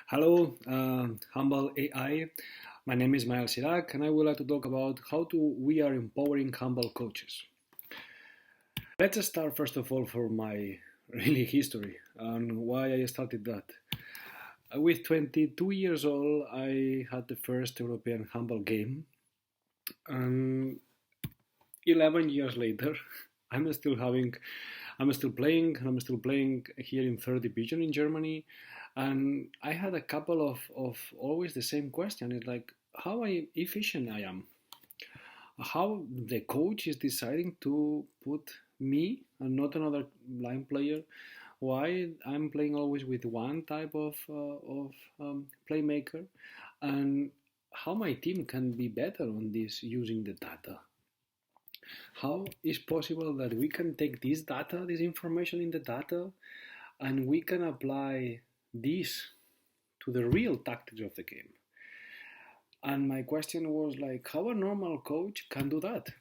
Hello, Handball.AI. My name is Manel Cirac, and I would like to talk about we are empowering handball coaches. Let's start first of all for my really history and why I started that. With 22 years old, I had the first European handball game, and 11 years later, I'm still playing here in third division in Germany, and I had a couple of always the same question. It's like how efficient I am, how the coach is deciding to put me and not another line player, why I'm playing always with one type of playmaker, and how my team can be better on this using the data. How is possible that we can take this data, this information in the data, and we can apply this to the real tactics of the game? And my question was like, how a normal coach can do that?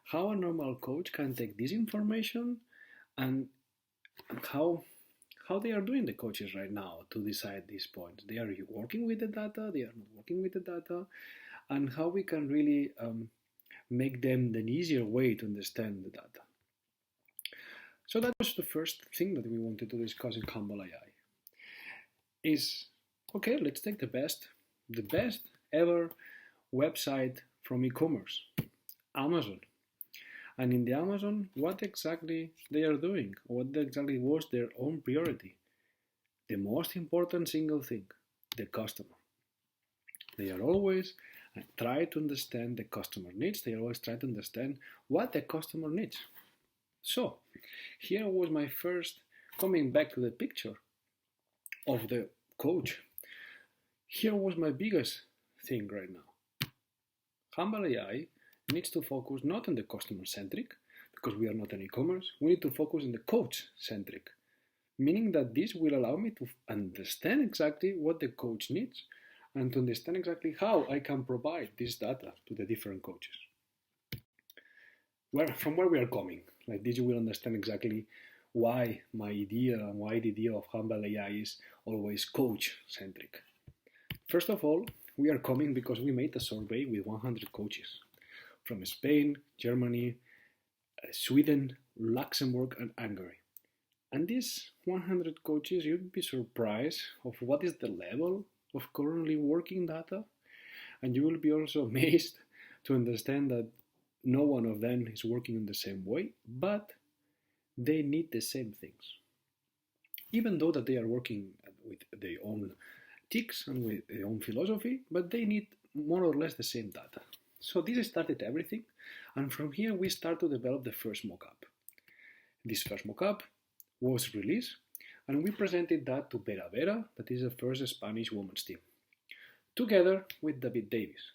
How a normal coach can take this information, and how they are doing the coaches right now to decide these points? They are working with the data, they are not working with the data, and how we can really make them an easier way to understand the data. So that was the first thing that we wanted to discuss in Handball.AI. Is okay, let's take the best ever website from e-commerce, Amazon. And in the Amazon, what exactly they are doing? What exactly was their own priority? The most important single thing, the customer. They are always try to understand the customer needs. They always try to understand what the customer needs. So here was my first coming back to the picture of the coach. Here was my biggest thing right now. Handball.AI needs to focus not on the customer centric, because we are not an e-commerce. We need to focus on the coach centric, meaning that this will allow me to understand exactly what the coach needs and to understand exactly how I can provide this data to the different coaches. From where we are coming, like this you will understand exactly why my idea and why the idea of Handball.AI is always coach-centric. First of all, we are coming because we made a survey with 100 coaches from Spain, Germany, Sweden, Luxembourg, and Hungary. And these 100 coaches, you'd be surprised of what is the level of currently working data, and you will be also amazed to understand that no one of them is working in the same way, but they need the same things. Even though that they are working with their own ticks and with their own philosophy, but they need more or less the same data. So this started everything, and from here we start to develop the first mock-up. This first mock-up was released, and we presented that to Vera Vera, that is the first Spanish women's team, together with David Davis,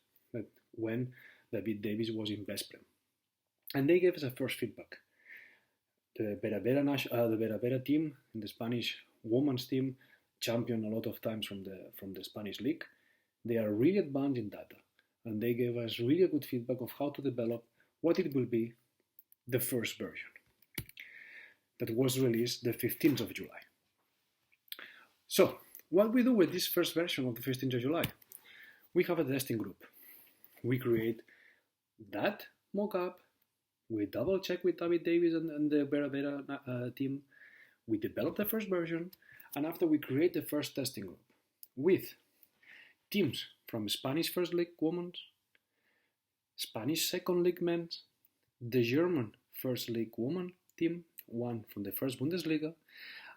when David Davis was in Vesprem. And they gave us a first feedback. The Vera Vera team, the Spanish women's team, champion a lot of times from the Spanish league. They are really advanced in data, and they gave us really good feedback of how to develop what it will be the first version that was released the 15th of July. So, what we do with this first version of the 15th of July? We have a testing group. We create that mock-up, we double check with David Davis and the Vera Vera team, we develop the first version, and after we create the first testing group with teams from Spanish First League Women's, Spanish Second League Men's, the German First League Women team, one from the First Bundesliga,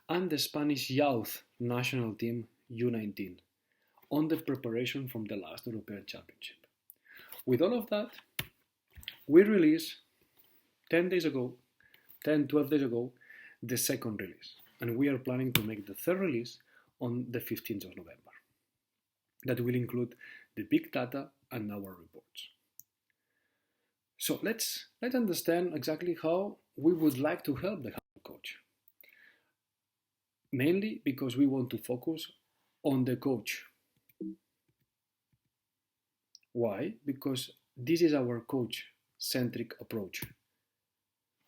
and the Spanish Youth National Team U19 on the preparation from the last European Championship. With all of that, we released 12 days ago, the second release. And we are planning to make the third release on the 15th of November. That will include the big data and our reports. So let's understand exactly how we would like to help the coach. Mainly because we want to focus on the coach. Why? Because this is our coach-centric approach.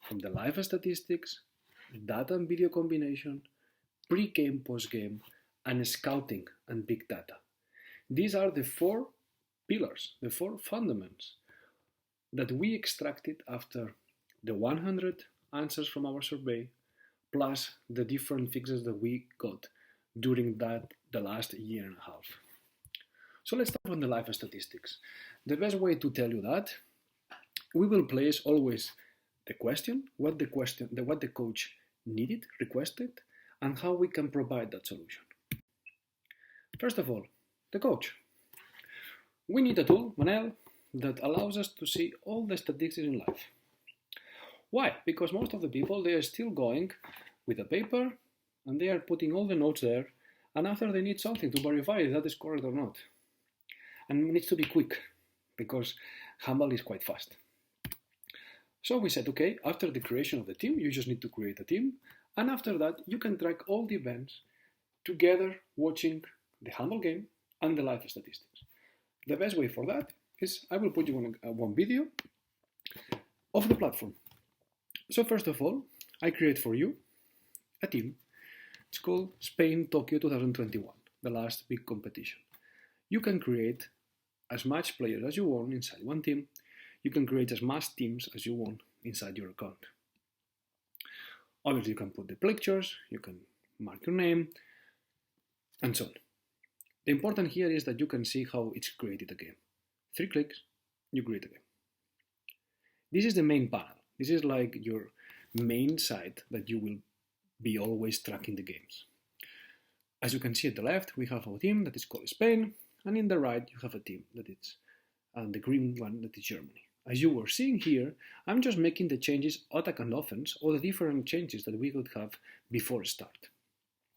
From the live statistics, data and video combination, pre-game, post-game, and scouting and big data. These are the 4 pillars, the 4 fundamentals that we extracted after the 100 answers from our survey, plus the different fixes that we got during the last year and a half. So let's start from the live statistics. The best way to tell you that, we will place always the question, what the coach needed, requested, and how we can provide that solution. First of all, the coach. We need a tool, Manel, that allows us to see all the statistics in live. Why? Because most of the people, they are still going with a paper and they are putting all the notes there, and after they need something to verify if that is correct or not. And it needs to be quick because handball is quite fast. So we said, okay, after the creation of the team, you just need to create a team, and after that you can track all the events together watching the handball game and the live statistics. The best way for that is I will put you on one video of the platform. So first of all, I create for you a team. It's called Spain Tokyo 2021, the last big competition. You can create as much players as you want inside one team. You can create as much teams as you want inside your account. Obviously, you can put the pictures, you can mark your name, and so on. The important here is that you can see how it's created a game. 3 clicks, you create a game. This is the main panel. This is like your main site that you will be always tracking the games. As you can see at the left, we have a team that is called Spain, and in the right, you have a team that is, and the green one that is Germany. As you were seeing here, I'm just making the changes attack and offense, or the different changes that we could have before start.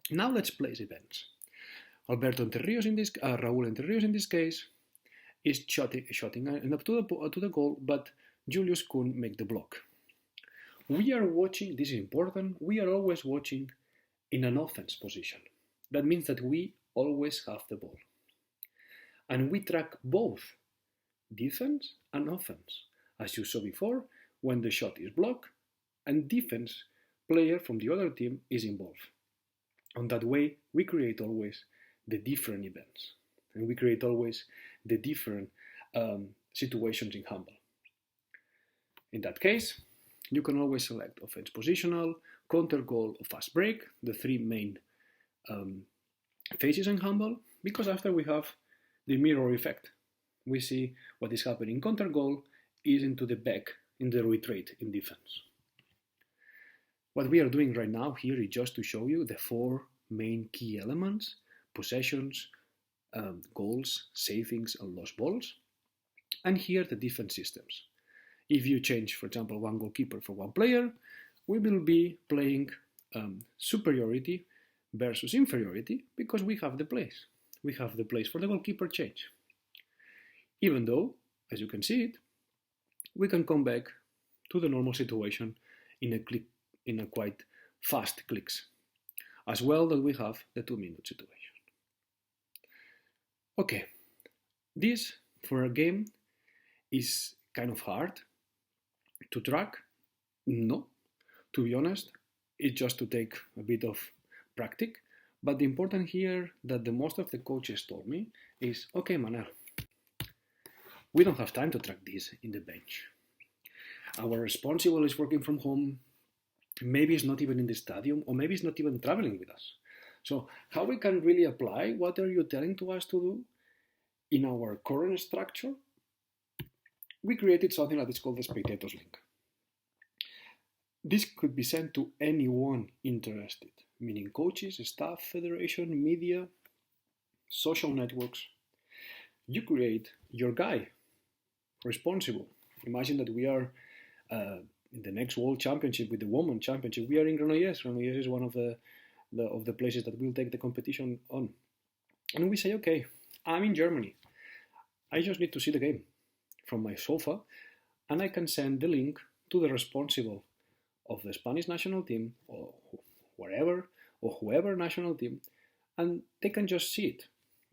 Now let's place events. Alberto Enterrios in this, Raúl Enterrios in this case, is shooting and up to the goal, but Julius Kuhn make the block. We are watching, this is important, we are always watching in an offense position. That means that we always have the ball. And we track both defense and offense. As you saw before, when the shot is blocked and defense player from the other team is involved. On that way, we create always the different events. And we create always the different situations in handball. In that case, you can always select offense positional, counter goal, or fast break, the 3 main phases in handball, because after we have the mirror effect. We see what is happening in counter goal is into the back in the retreat in defense. What we are doing right now here is just to show you the 4 main key elements: possessions, goals, savings, and lost balls. And here the defense systems. If you change, for example, one goalkeeper for one player, we will be playing superiority versus inferiority because we have the place. We have the place for the goalkeeper change. Even though, as you can see it, we can come back to the normal situation in a quite fast clicks. As well that we have the 2-minute situation. Okay, this for a game is kind of hard to track. No, to be honest, it's just to take a bit of practice. But the important here that the most of the coaches told me is, okay, Manel, we don't have time to track this in the bench. Our responsible is working from home. Maybe it's not even in the stadium, or maybe it's not even traveling with us. So how we can really apply what are you telling to us to do in our current structure? We created something that is called the Spectator's link. This could be sent to anyone interested, meaning coaches, staff, federation, media, social networks. You create your guy responsible. Imagine that we are in the next World Championship with the Women's Championship. We are in Granollers. Granollers is one of the places that will take the competition on. And we say, okay, I'm in Germany. I just need to see the game from my sofa, and I can send the link to the responsible of the Spanish national team, or whoever national team, and they can just see it.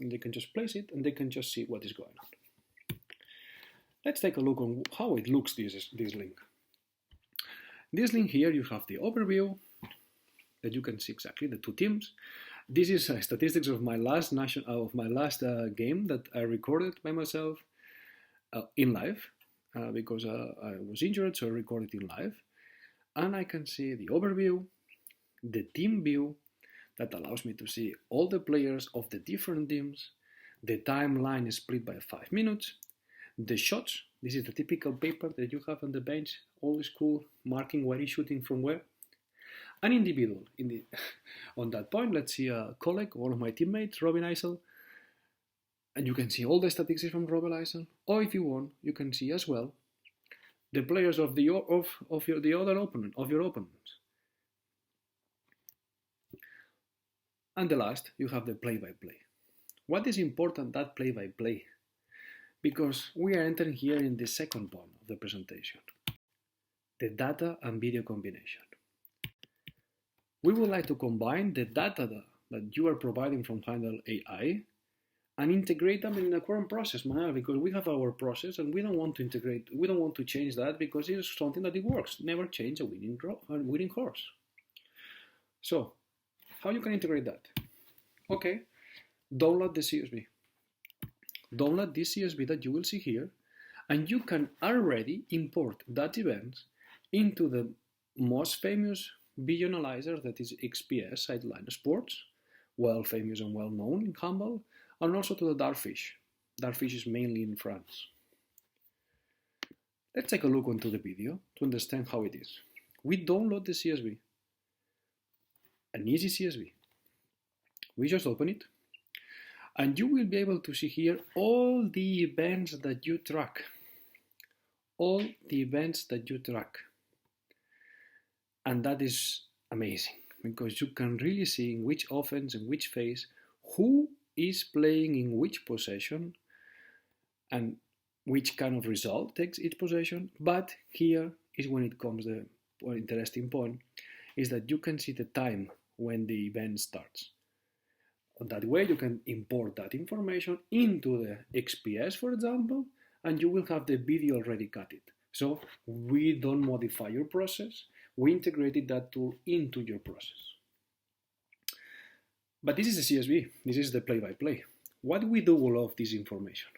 And they can just place it, and they can just see what is going on. Let's take a look on how it looks, this link. This link here, you have the overview, that you can see exactly the 2 teams. This is statistics of my last game that I recorded by myself in live because I was injured, so I recorded in live. And I can see the overview, the team view that allows me to see all the players of the different teams. The timeline is split by 5 minutes. The shots, this is the typical paper that you have on the bench, all is cool, marking where he's shooting from where. An individual. On that point, let's see a colleague, one of my teammates, Robin Eisel, and you can see all the statistics from Robin Eisel. Or if you want, you can see as well the players of your opponents. And the last, you have the play-by-play. What is important, that play-by-play? Because we are entering here in the second point of the presentation, the data and video combination. We would like to combine the data that you are providing from Handball.AI and integrate them in a current process, because we have our process and we don't want to change that because it's something that it works. Never change a winning horse. So, how you can integrate that? Okay, download the CSV. Download this CSV that you will see here, and you can already import that event into the most famous video analyzer, that is XPS, Sideline Sports, well famous and well known in handball, and also to the Dartfish. Dartfish is mainly in France. Let's take a look into the video to understand how it is. We download the CSV, an easy CSV. We just open it, and you will be able to see here all the events that you track. All the events that you track. And that is amazing, because you can really see in which offense, in which phase, who is playing in which possession, and which kind of result takes each possession. But here is when it comes the interesting point, is that you can see the time when the event starts. That way you can import that information into the XPS, for example, and you will have the video already cut it. So we don't modify your process, we integrated that tool into your process. But this is the CSV, this is the play-by-play. What do we do with all of this information?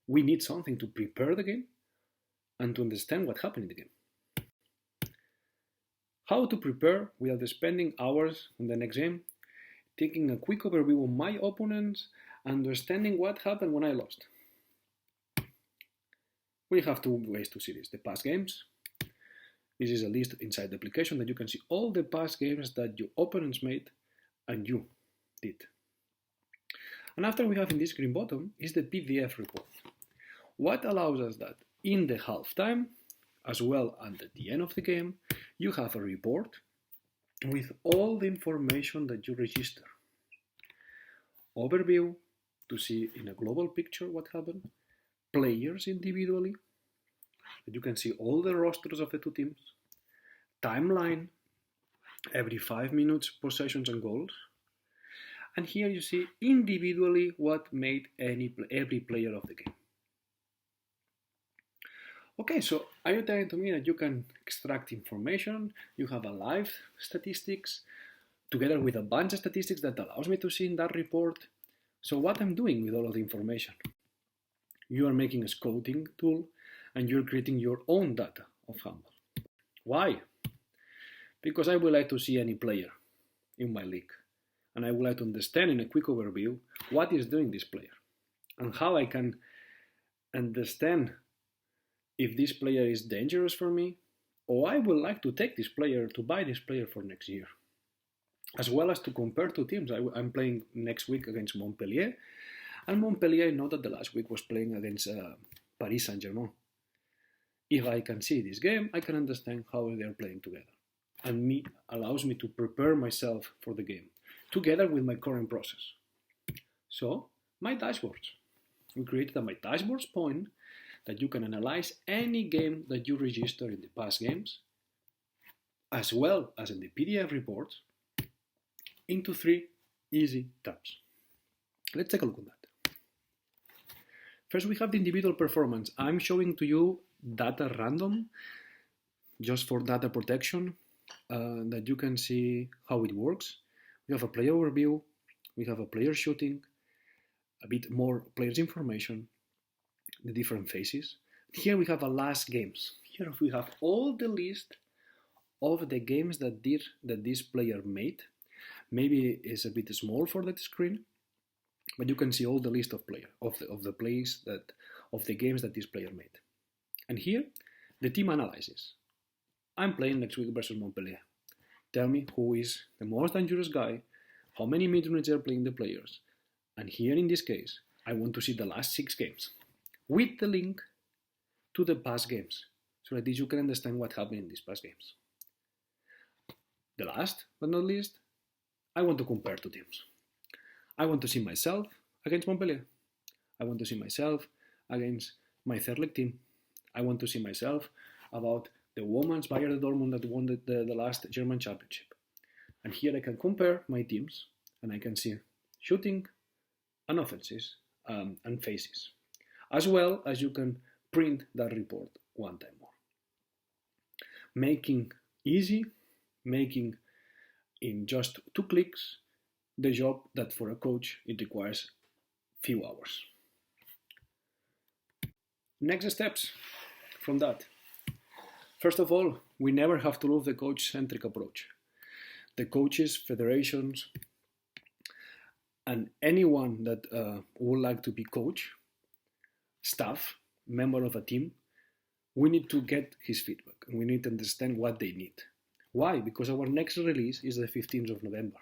We need something to prepare the game and to understand what happened in the game. How to prepare without spending hours on the next game? Taking a quick overview of my opponents, understanding what happened when I lost. We have two ways to see this. The past games. This is a list inside the application that you can see all the past games that your opponents made and you did. And after we have in this green bottom is the PDF report. What allows us that in the halftime, as well as at the end of the game, you have a report with all the information that you register. Overview, to see in a global picture what happened. Players individually, that you can see all the rosters of the two teams. Timeline, every 5 minutes, possessions and goals. And here you see individually what made every player of the game. Okay, so are you telling to me that you can extract information, you have a live statistics, together with a bunch of statistics that allows me to see in that report? So what I'm doing with all of the information? You are making a scouting tool and you're creating your own data of handball. Why? Because I would like to see any player in my league. And I would like to understand in a quick overview what is doing this player. And how I can understand if this player is dangerous for me, or I would like to take this player, to buy this player for next year. As well as to compare two teams. I'm playing next week against Montpellier. And Montpellier, I know that the last week was playing against Paris Saint-Germain. If I can see this game, I can understand how they are playing together. And allows me to prepare myself for the game, together with my current process. So, my dashboards. We created a my dashboards point that you can analyze any game that you register in the past games, as well as in the PDF reports, into 3 easy tabs. Let's take a look at that. First, we have the individual performance. I'm showing to you data random, just for data protection, that you can see how it works. We have a player overview, we have a player shooting, a bit more players information, the different phases. Here we have a last games. Here we have all the list of the games that this player made. Maybe it's a bit small for that screen, but you can see all the list of the games that this player made. And here, the team analysis. I'm playing next week versus Montpellier. Tell me who is the most dangerous guy, how many minutes are playing the players. And here in this case, I want to see the last 6 games with the link to the past games, so that you can understand what happened in these past games. The last but not least, I want to compare 2 teams. I want to see myself against Montpellier. I want to see myself against my third leg team. I want to see myself about the women's Bayern Dortmund that won the last German championship. And here I can compare my teams and I can see shooting and offenses and phases. As well as you can print that report one time more. Making easy, making in just 2 clicks the job that for a coach it requires few hours. Next steps from that. First of all, we never have to lose the coach-centric approach. The coaches, federations, and anyone that would like to be coach, staff, member of a team, we need to get his feedback and we need to understand what they need. Why? Because our next release is the 15th of November.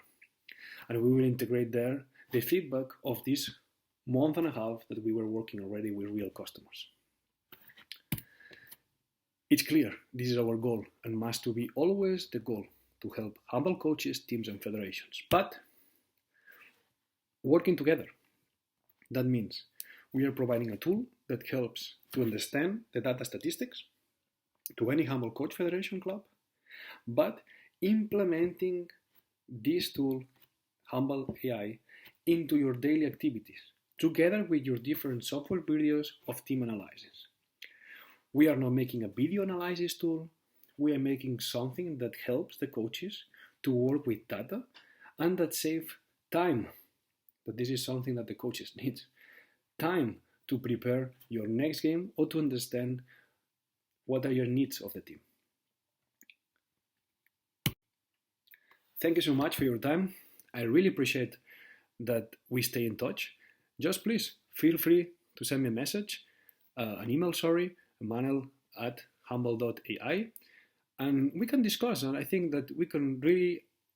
And we will integrate there the feedback of this month and a half that we were working already with real customers. It's clear this is our goal and must to be always the goal to help handball coaches, teams and federations. But working together, that means we are providing a tool that helps to understand the data statistics to any handball coach federation club, but implementing this tool, Handball.AI, into your daily activities, together with your different software videos of team analysis. We are not making a video analysis tool, we are making something that helps the coaches to work with data and that save time. But this is something that the coaches need. Time to prepare your next game or to understand what are your needs of the team. Thank you so much for your time. I really appreciate that we stay in touch. Just please feel free to send me a message, an email, Manel@Handball.AI, and we can discuss. And I think that we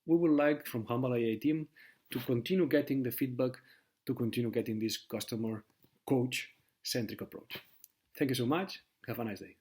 would like from Handball.AI team to continue getting the feedback, to continue getting this customer coach centric approach. Thank you so much. Have a nice day.